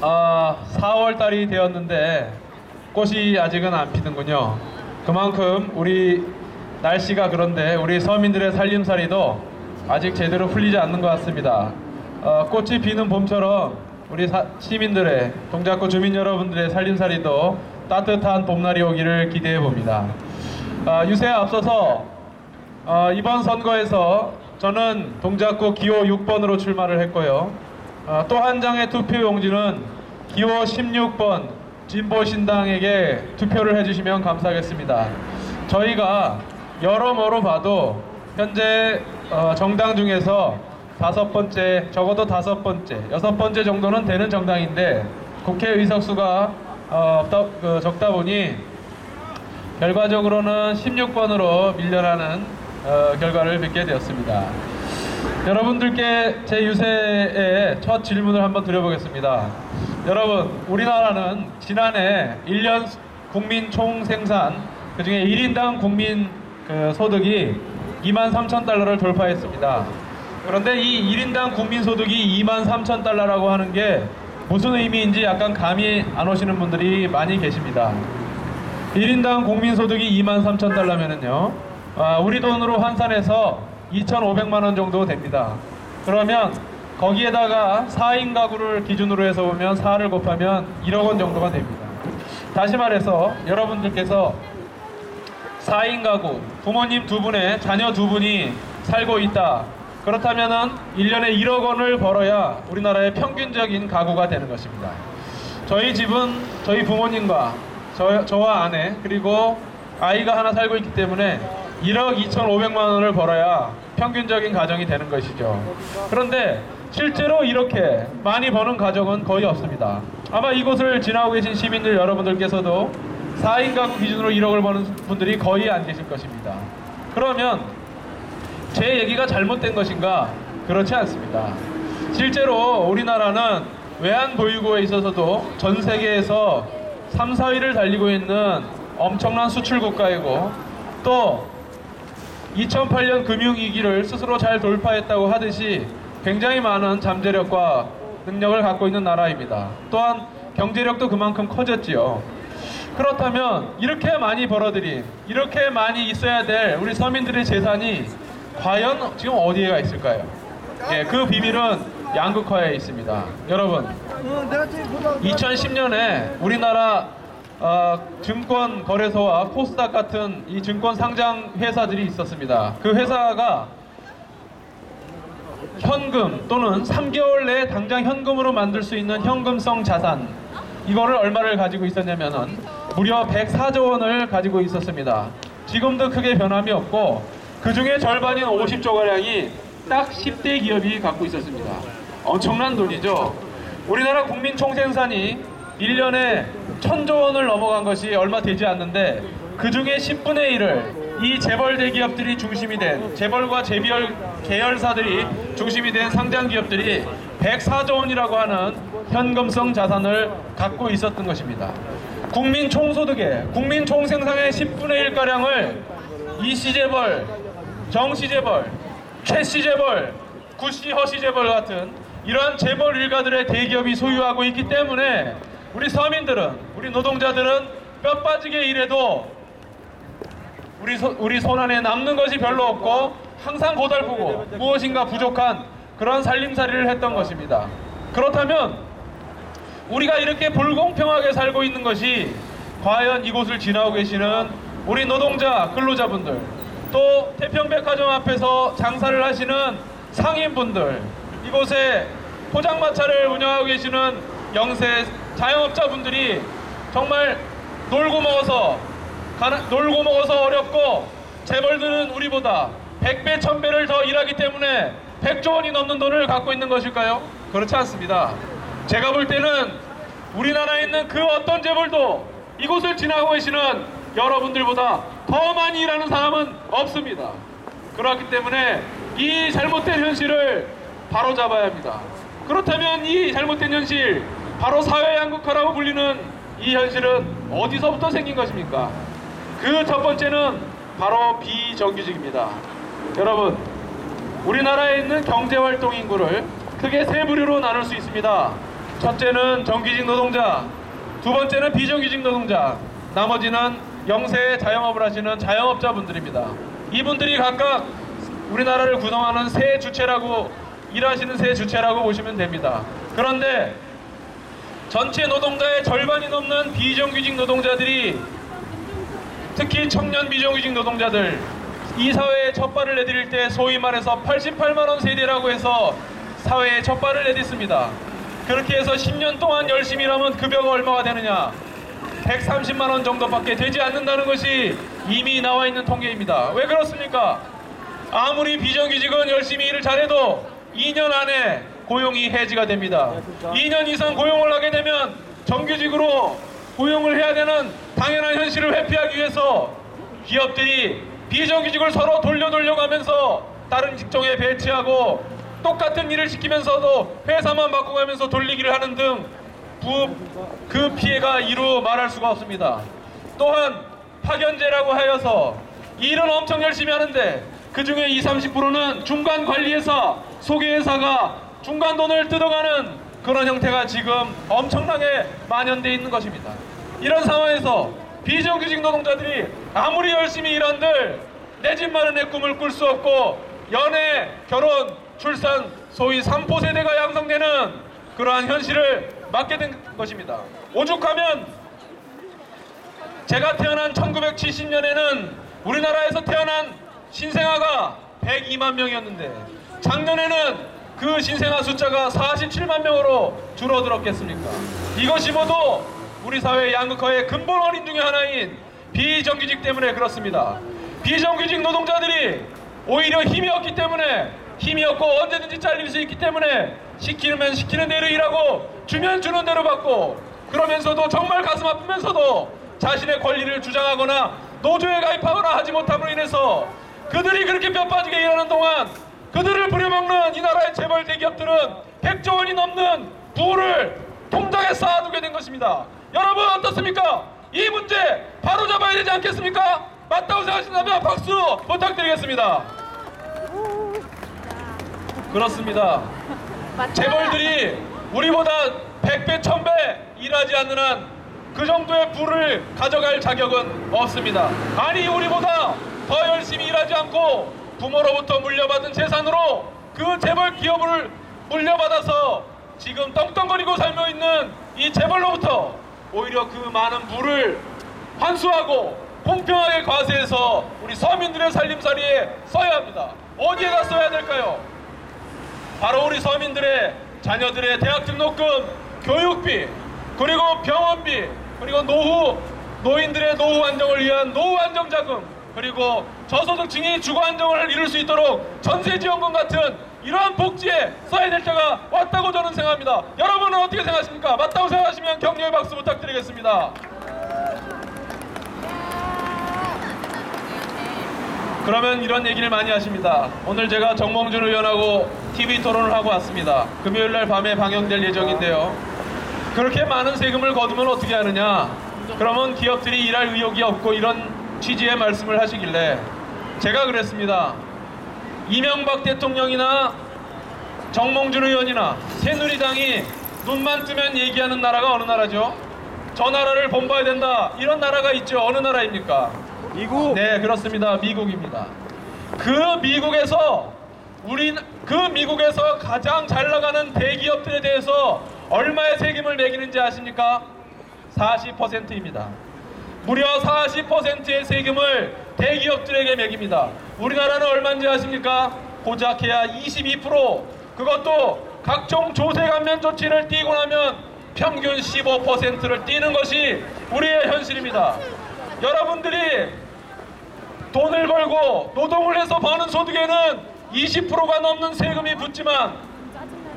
4월 달이 되었는데 꽃이 아직은 안 피는군요. 그만큼 우리 날씨가 그런데 우리 서민들의 살림살이도 아직 제대로 풀리지 않는 것 같습니다. 꽃이 피는 봄처럼 우리 시민들의, 동작구 주민 여러분들의 살림살이도 따뜻한 봄날이 오기를 기대해 봅니다. 유세에 앞서서 이번 선거에서 저는 동작구 기호 6번으로 출마를 했고요. 또 한 장의 투표용지는 기호 16번 진보신당에게 투표를 해주시면 감사하겠습니다. 저희가 여러모로 봐도 현재 정당 중에서 적어도 5번째, 6번째 정도는 되는 정당인데 국회 의석수가 적다 보니 결과적으로는 16번으로 밀려나는 결과를 뵙게 되었습니다. 여러분들께 제 유세의 첫 질문을 한번 드려보겠습니다. 여러분, 우리나라는 지난해 1년 국민 총생산, 그중에 1인당 국민 소득이 23,000달러를 돌파했습니다. 그런데 이 1인당 국민 소득이 23,000달러라고 하는 게 무슨 의미인지 약간 감이 안 오시는 분들이 많이 계십니다. 1인당 국민 소득이 23,000달러면은요, 우리 돈으로 환산해서 2,500만원 정도 됩니다. 그러면 거기에다가 4인 가구를 기준으로 해서 보면 4를 곱하면 1억 원 정도가 됩니다. 다시 말해서 여러분들께서 4인 가구, 부모님 2분에 자녀 2분이 살고 있다. 그렇다면은 1년에 1억 원을 벌어야 우리나라의 평균적인 가구가 되는 것입니다. 저희 집은 저희 부모님과 저와 아내 그리고 아이가 하나 살고 있기 때문에 1억 2,500만 원을 벌어야 평균적인 가정이 되는 것이죠. 그런데 실제로 이렇게 많이 버는 가정은 거의 없습니다. 아마 이곳을 지나고 계신 시민들 여러분들께서도 4인 가구 기준으로 1억을 버는 분들이 거의 안 계실 것입니다. 그러면 제 얘기가 잘못된 것인가? 그렇지 않습니다. 실제로 우리나라는 외환보유고에 있어서도 전 세계에서 3, 4위를 달리고 있는 엄청난 수출 국가이고, 또 2008년 금융위기를 스스로 잘 돌파했다고 하듯이 굉장히 많은 잠재력과 능력을 갖고 있는 나라입니다. 또한 경제력도 그만큼 커졌지요. 그렇다면 이렇게 많이 벌어들인, 이렇게 많이 있어야 될 우리 서민들의 재산이 과연 지금 어디에가 있을까요? 예, 그 비밀은 양극화에 있습니다. 여러분, 2010년에 우리나라 증권거래소와 코스닥 같은 이 증권 상장 회사들이 있었습니다. 그 회사가 현금 또는 3개월 내에 당장 현금으로 만들 수 있는 현금성 자산, 이거를 얼마를 가지고 있었냐면은 무려 104조 원을 가지고 있었습니다. 지금도 크게 변함이 없고 그 중에 절반인 50조가량이 딱 10대 기업이 갖고 있었습니다. 엄청난 돈이죠. 우리나라 국민 총생산이 1년에 1,000조 원을 넘어간 것이 얼마 되지 않는데 그 중에 10분의 1을 이 재벌 대기업들이 중심이 된, 재벌과 재벌 계열사들이 중심이 된 상장 기업들이 104조 원이라고 하는 현금성 자산을 갖고 있었던 것입니다. 국민 총소득의, 국민 총생산의 10분의 1가량을 이씨 재벌, 정씨 재벌, 최씨 재벌, 구씨, 허씨 재벌 같은 이러한 재벌 일가들의 대기업이 소유하고 있기 때문에 우리 서민들은, 우리 노동자들은 뼈 빠지게 일해도 우리 손 안에 남는 것이 별로 없고 항상 고달프고 무엇인가 부족한 그런 살림살이를 했던 것입니다. 그렇다면 우리가 이렇게 불공평하게 살고 있는 것이 과연 이곳을 지나고 계시는 우리 노동자, 근로자분들, 또 태평백화점 앞에서 장사를 하시는 상인분들, 이곳에 포장마차를 운영하고 계시는 영세 자영업자분들이 정말 놀고 먹어서 어렵고 재벌들은 우리보다 100배, 1000배를 더 일하기 때문에 100조 원이 넘는 돈을 갖고 있는 것일까요? 그렇지 않습니다. 제가 볼 때는 우리나라에 있는 그 어떤 재벌도 이곳을 지나고 계시는 여러분들보다 더 많이 일하는 사람은 없습니다. 그렇기 때문에 이 잘못된 현실을 바로잡아야 합니다. 그렇다면 이 잘못된 현실, 바로 사회 양극화라고 불리는 이 현실은 어디서부터 생긴 것입니까? 그 첫 번째는 바로 비정규직입니다. 여러분, 우리나라에 있는 경제활동 인구를 크게 세 부류로 나눌 수 있습니다. 첫째는 정규직 노동자, 두 번째는 비정규직 노동자, 나머지는 영세 자영업을 하시는 자영업자분들입니다. 이분들이 각각 우리나라를 구성하는 세 주체라고, 일하시는 세 주체라고 보시면 됩니다. 그런데 전체 노동자의 절반이 넘는 비정규직 노동자들이, 특히 청년 비정규직 노동자들, 이 사회에 첫 발을 내디딜 때 소위 말해서 88만원 세대라고 해서 사회에 첫 발을 내딛습니다. 그렇게 해서 10년 동안 열심히 일하면 급여가 얼마가 되느냐? 130만원 정도밖에 되지 않는다는 것이 이미 나와 있는 통계입니다. 왜 그렇습니까? 아무리 비정규직은 열심히 일을 잘해도 2년 안에 고용이 해지가 됩니다. 2년 이상 고용을 하게 되면 정규직으로 고용을 해야 되는 당연한 현실을 회피하기 위해서 기업들이 비정규직을 서로 돌려가면서 다른 직종에 배치하고 똑같은 일을 시키면서도 회사만 바꿔가면서 돌리기를 하는 등 그 피해가 이루 말할 수가 없습니다. 또한 파견제라고 하여서 일은 엄청 열심히 하는데 그 중에 20-30%는 중간 관리회사, 소개회사가 중간 돈을 뜯어가는 그런 형태가 지금 엄청나게 만연되어 있는 것입니다. 이런 상황에서 비정규직 노동자들이 아무리 열심히 일한들 내 집 마련의 꿈을 꿀 수 없고 연애, 결혼, 출산, 소위 3포 세대가 양성되는 그러한 현실을 맞게 된 것입니다. 오죽하면 제가 태어난 1970년에는 우리나라에서 태어난 신생아가 102만 명이었는데 작년에는 그 신생아 숫자가 47만 명으로 줄어들었겠습니까? 이것이 모두 우리 사회의 양극화의 근본 원인 중에 하나인 비정규직 때문에 그렇습니다. 비정규직 노동자들이 오히려 힘이 없기 때문에, 힘이 없고 언제든지 잘릴 수 있기 때문에 시키면 시키는 대로 일하고 주면 주는 대로 받고, 그러면서도 정말 가슴 아프면서도 자신의 권리를 주장하거나 노조에 가입하거나 하지 못함으로 인해서 그들이 그렇게 뼈 빠지게 일하는 동안 그들을 부려먹는 이 나라의 재벌 대기업들은 100조 원이 넘는 부를 통장에 쌓아두게 된 것입니다. 여러분 어떻습니까? 이 문제 바로 잡아야 되지 않겠습니까? 맞다고 생각하신다면 박수 부탁드리겠습니다. 그렇습니다. 재벌들이 우리보다 100배, 1000배 일하지 않는 한 그 정도의 부를 가져갈 자격은 없습니다. 아니, 우리보다 더 열심히 일하지 않고 부모로부터 물려받은 재산으로 그 재벌 기업을 물려받아서 지금 떵떵거리고 살고 있는 이 재벌로부터 오히려 그 많은 부를 환수하고 공평하게 과세해서 우리 서민들의 살림살이에 써야 합니다. 어디에다 써야 될까요? 바로 우리 서민들의 자녀들의 대학 등록금, 교육비, 그리고 병원비, 그리고 노인들의 노후 안정을 위한 노후 안정 자금, 그리고 저소득층이 주거 안정을 이룰 수 있도록 전세지원금 같은 이러한 복지에 써야 될 때가 왔다고 저는 생각합니다. 여러분은 어떻게 생각하십니까? 맞다고 생각하시면 격려의 박수 부탁드리겠습니다. 그러면 이런 얘기를 많이 하십니다. 오늘 제가 정몽준 의원하고 TV 토론을 하고 왔습니다. 금요일날 밤에 방영될 예정인데요. 그렇게 많은 세금을 거두면 어떻게 하느냐? 그러면 기업들이 일할 의욕이 없고, 이런 취지의 말씀을 하시길래 제가 그랬습니다. 이명박 대통령이나 정몽준 의원이나 새누리당이 눈만 뜨면 얘기하는 나라가 어느 나라죠? 저 나라를 본봐야 된다, 이런 나라가 있죠. 어느 나라입니까? 미국. 네, 그렇습니다. 미국입니다. 그 미국에서 가장 잘 나가는 대기업들에 대해서 얼마의 세금을 매기는지 아십니까? 40%입니다. 무려 40%의 세금을 대기업들에게 매깁니다. 우리나라는 얼마인지 아십니까? 고작해야 22%. 그것도 각종 조세 감면 조치를 띄고 나면 평균 15%를 띄는 것이 우리의 현실입니다. 여러분들이 돈을 벌고 노동을 해서 버는 소득에는 20%가 넘는 세금이 붙지만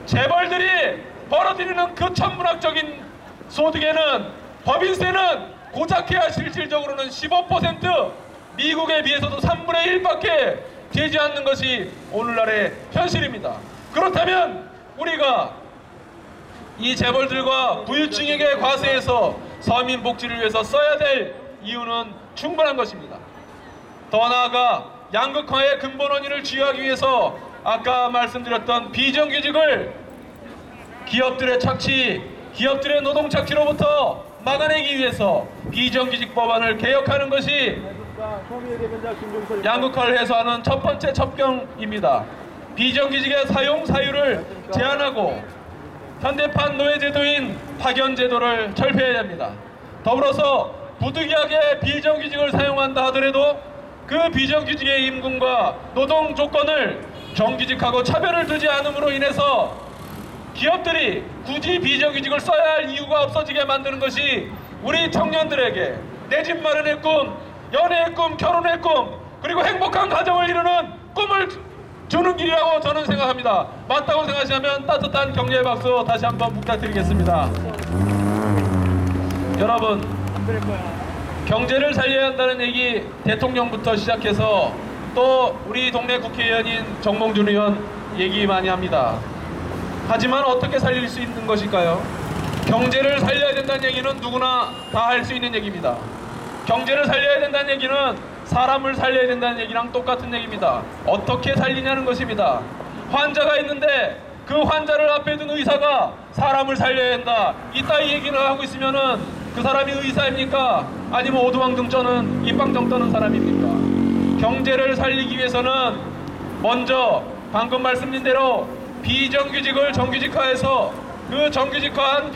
재벌들이 벌어들이는 그 천문학적인 소득에는 법인세는 고작해야 실질적으로는 15%, 미국에 비해서도 3분의 1밖에 되지 않는 것이 오늘날의 현실입니다. 그렇다면 우리가 이 재벌들과 부유층에게 과세해서 서민 복지를 위해서 써야 될 이유는 충분한 것입니다. 더 나아가 양극화의 근본 원인을 치유하기 위해서 아까 말씀드렸던 비정규직을 기업들의 착취, 기업들의 노동 착취로부터 막아내기 위해서 비정규직 법안을 개혁하는 것이 양극화를 해소하는 첫 번째 첩경입니다. 비정규직의 사용 사유를 제한하고 현대판 노예제도인 파견제도를 철폐해야 합니다. 더불어서 부득이하게 비정규직을 사용한다 하더라도 그 비정규직의 임금과 노동 조건을 정규직하고 차별을 두지 않음으로 인해서 기업들이 굳이 비정규직을 써야 할 이유가 없어지게 만드는 것이 우리 청년들에게 내 집 마련의 꿈, 연애의 꿈, 결혼의 꿈, 그리고 행복한 가정을 이루는 꿈을 주는 길이라고 저는 생각합니다. 맞다고 생각하시면 따뜻한 격려의 박수 다시 한번 부탁드리겠습니다. 여러분, 경제를 살려야 한다는 얘기 대통령부터 시작해서 또 우리 동네 국회의원인 정몽준 의원 얘기 많이 합니다. 하지만 어떻게 살릴 수 있는 것일까요? 경제를 살려야 된다는 얘기는 누구나 다 할 수 있는 얘기입니다. 경제를 살려야 된다는 얘기는 사람을 살려야 된다는 얘기랑 똑같은 얘기입니다. 어떻게 살리냐는 것입니다. 환자가 있는데 그 환자를 앞에 둔 의사가 사람을 살려야 한다, 이따위 얘기를 하고 있으면은 그 사람이 의사입니까? 아니면 오두방등 떠는 입방정 떠는 사람입니까? 경제를 살리기 위해서는 먼저 방금 말씀드린 대로 비정규직을 정규직화해서 그 정규직화한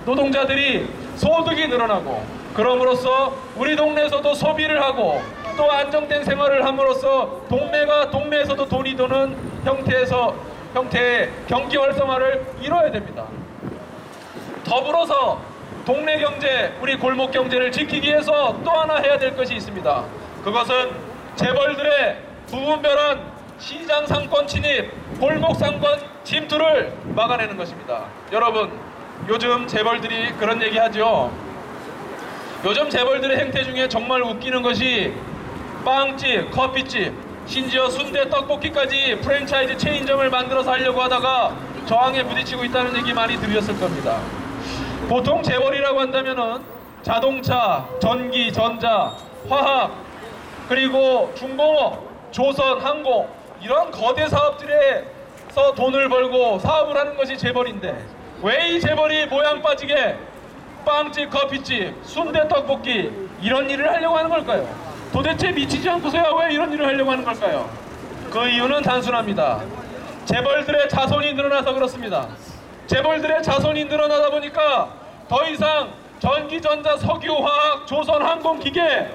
노동자들이 소득이 늘어나고, 그럼으로써 우리 동네에서도 소비를 하고 또 안정된 생활을 함으로써 동네에서도 돈이 도는 형태의 경기 활성화를 이뤄야 됩니다. 더불어서 동네 경제, 우리 골목 경제를 지키기 위해서 또 하나 해야 될 것이 있습니다. 그것은 재벌들의 부분별한 시장 상권 침입, 골목 상권 침투를 막아내는 것입니다. 여러분, 요즘 재벌들이 그런 얘기 하죠. 요즘 재벌들의 행태 중에 정말 웃기는 것이 빵집, 커피집, 심지어 순대 떡볶이까지 프랜차이즈 체인점을 만들어서 하려고 하다가 저항에 부딪히고 있다는 얘기 많이 들으셨을 겁니다. 보통 재벌이라고 한다면은 자동차, 전기, 전자, 화학, 그리고 중공업, 조선, 항공, 이런 거대 사업들에서 돈을 벌고 사업을 하는 것이 재벌인데, 왜 이 재벌이 모양 빠지게 빵집, 커피집, 순대, 떡볶이 이런 일을 하려고 하는 걸까요? 도대체 미치지 않고서야 왜 이런 일을 하려고 하는 걸까요? 그 이유는 단순합니다. 재벌들의 자손이 늘어나서 그렇습니다. 재벌들의 자손이 늘어나다 보니까 더 이상 전기, 전자, 석유, 화학, 조선, 항공, 기계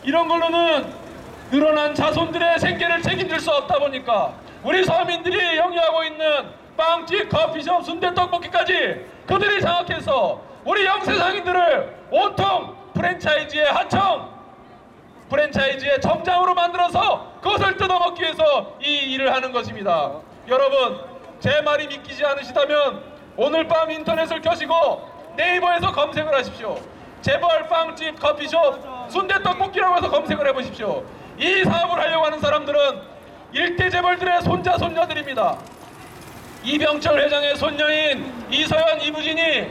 이런 걸로는 늘어난 자손들의 생계를 책임질 수 없다 보니까 우리 서민들이 영위하고 있는 빵집, 커피숍, 순대, 떡볶이까지 그들이 장악해서 우리 영세상인들을 온통 프랜차이즈의 하청, 프랜차이즈의 점장으로 만들어서 그것을 뜯어먹기 위해서 이 일을 하는 것입니다. 여러분, 제 말이 믿기지 않으시다면 오늘 밤 인터넷을 켜시고 네이버에서 검색을 하십시오. 재벌 빵집, 커피숍, 순대, 떡볶이라고 해서 검색을 해보십시오. 이 사업을 하려고 하는 사람들은 일대 재벌들의 손자, 손녀들입니다. 이병철 회장의 손녀인 이서연, 이부진이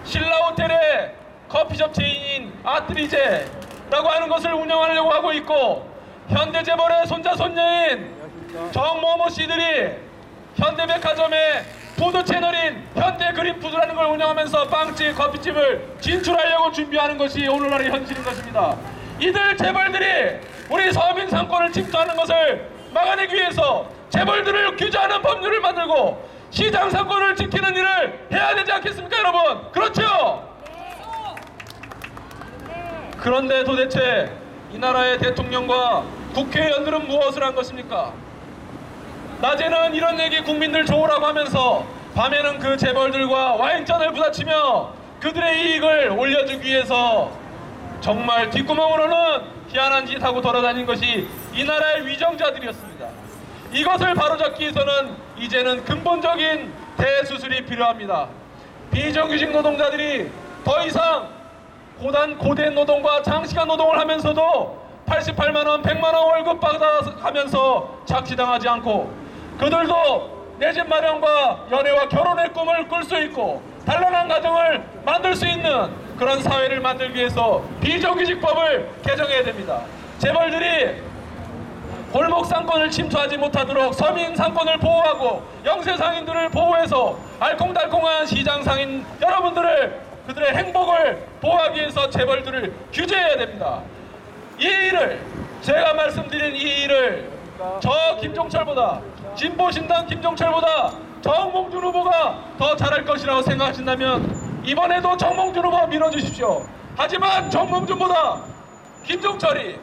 신라호텔의 커피숍 체인인 아트리제라고 하는 것을 운영하려고 하고 있고, 현대재벌의 손자, 손녀인 정모모 씨들이 현대백화점의 푸드 채널인 현대그린푸드라는 걸 운영하면서 빵집, 커피집을 진출하려고 준비하는 것이 오늘날의 현실인 것입니다. 이들 재벌들이 우리 서민 상권을 침투하는 것을 막아내기 위해서 재벌들을 규제하는 법률을 만들고 시장 상권을 지키는 일을 해야 되지 않겠습니까, 여러분? 그렇죠? 그런데 도대체 이 나라의 대통령과 국회의원들은 무엇을 한 것입니까? 낮에는 이런 얘기 국민들 좋으라고 하면서 밤에는 그 재벌들과 와인잔을 부딪히며 그들의 이익을 올려주기 위해서 정말 뒷구멍으로는 희한한 짓 하고 돌아다닌 것이 이 나라의 위정자들이었습니다. 이것을 바로잡기 위해서는 이제는 근본적인 대수술이 필요합니다. 비정규직 노동자들이 더 이상 고된 노동과 장시간 노동을 하면서도 88만원, 100만원 월급 받아가면서 착취당하지 않고 그들도 내 집 마련과 연애와 결혼의 꿈을 꿀 수 있고 단란한 가정을 만들 수 있는 그런 사회를 만들기 위해서 비정규직법을 개정해야 됩니다. 재벌들이 골목 상권을 침투하지 못하도록 서민 상권을 보호하고 영세 상인들을 보호해서 알콩달콩한 시장 상인 여러분들을 그들의 행복을 보호하기 위해서 재벌들을 규제해야 됩니다. 이 일을 제가 말씀드린 이 일을 저 김종철보다 진보신당 김종철보다 정몽준 후보가 더 잘할 것이라고 생각하신다면 이번에도 정몽준 후보 밀어주십시오. 하지만 정몽준보다 김종철이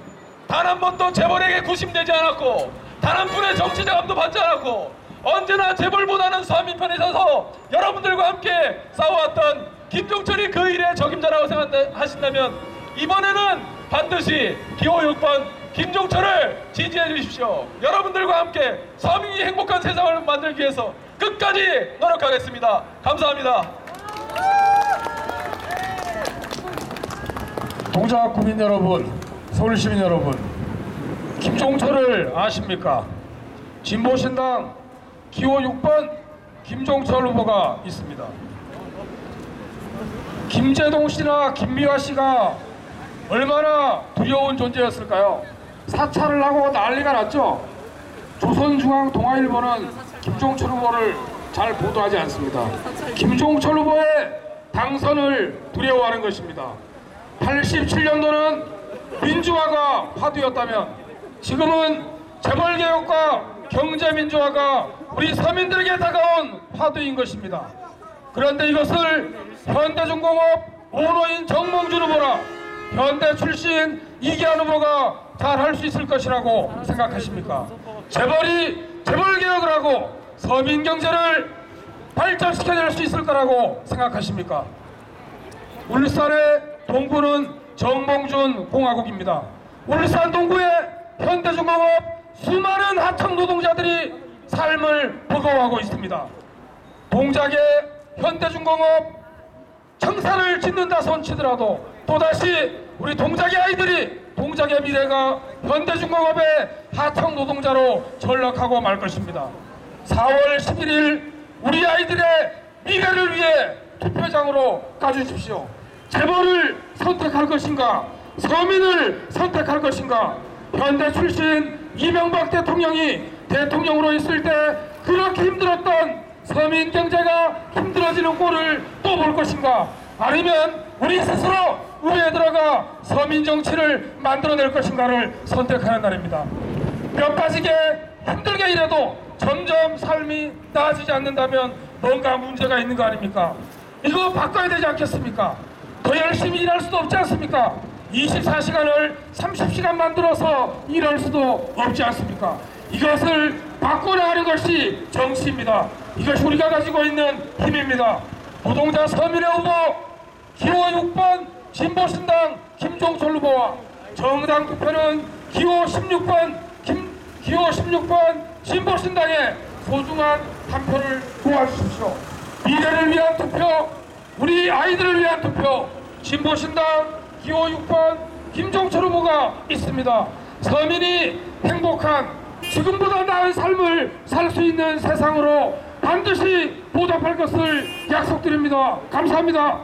단 한 번도 재벌에게 구심되지 않았고 단 한 푼의 정치 자금도 받지 않았고 언제나 재벌보다는 서민 편에 서서 여러분들과 함께 싸워왔던 김종철이 그 일의 적임자라고 생각하신다면 이번에는 반드시 기호 6번 김종철을 지지해 주십시오. 여러분들과 함께 서민이 행복한 세상을 만들기 위해서 끝까지 노력하겠습니다. 감사합니다. 동작 국민 여러분, 서울 시민 여러분, 김종철을 아십니까? 진보신당 기호 6번 김종철 후보가 있습니다. 김재동 씨나 김미화 씨가 얼마나 두려운 존재였을까요? 사찰을 하고 난리가 났죠. 조선중앙동아일보는 김종철 후보를 잘 보도하지 않습니다. 김종철 후보의 당선을 두려워하는 것입니다. 87년도는 민주화가 화두였다면 지금은 재벌개혁과 경제민주화가 우리 서민들에게 다가온 화두인 것입니다. 그런데 이것을 현대중공업 오너인 정몽준 후보라 현대 출신 이기한 후보가 잘 할 수 있을 것이라고 생각하십니까? 재벌이 재벌개혁을 하고 서민경제를 발전시켜낼 수 있을 거라고 생각하십니까? 울산의 동구는 정몽준 공화국입니다. 울산 동구의 현대중공업 수많은 하청 노동자들이 삶을 버거워하고 있습니다. 동작의 현대중공업 청사를 짓는다 손치더라도 또다시 우리 동작의 아이들이 동작의 미래가 현대중공업의 하청 노동자로 전락하고 말 것입니다. 4월 11일 우리 아이들의 미래를 위해 투표장으로 가주십시오. 재벌을 선택할 것인가? 서민을 선택할 것인가? 현대 출신 이명박 대통령이 대통령으로 있을 때 그렇게 힘들었던 서민 경제가 힘들어지는 꼴을 또 볼 것인가? 아니면 우리 스스로 우리에 들어가 서민 정치를 만들어낼 것인가를 선택하는 날입니다. 뼈 빠지게 힘들게 일해도 점점 삶이 나아지지 않는다면 뭔가 문제가 있는 거 아닙니까? 이거 바꿔야 되지 않겠습니까? 더 열심히 일할 수도 없지 않습니까? 24시간을 30시간 만들어서 일할 수도 없지 않습니까? 이것을 바꿔나가는 것이 정치입니다. 이것이 우리가 가지고 있는 힘입니다. 노동자 서민의 후보 기호 6번 진보신당 김종철 후보와 정당 투표는 기호 16번 진보신당의 소중한 한 표를 모아주십시오. 미래를 위한 투표, 우리 아이들을 위한 투표, 진보신당 기호 6번 김종철 후보가 있습니다. 서민이 행복한 지금보다 나은 삶을 살 수 있는 세상으로 반드시 보답할 것을 약속드립니다. 감사합니다.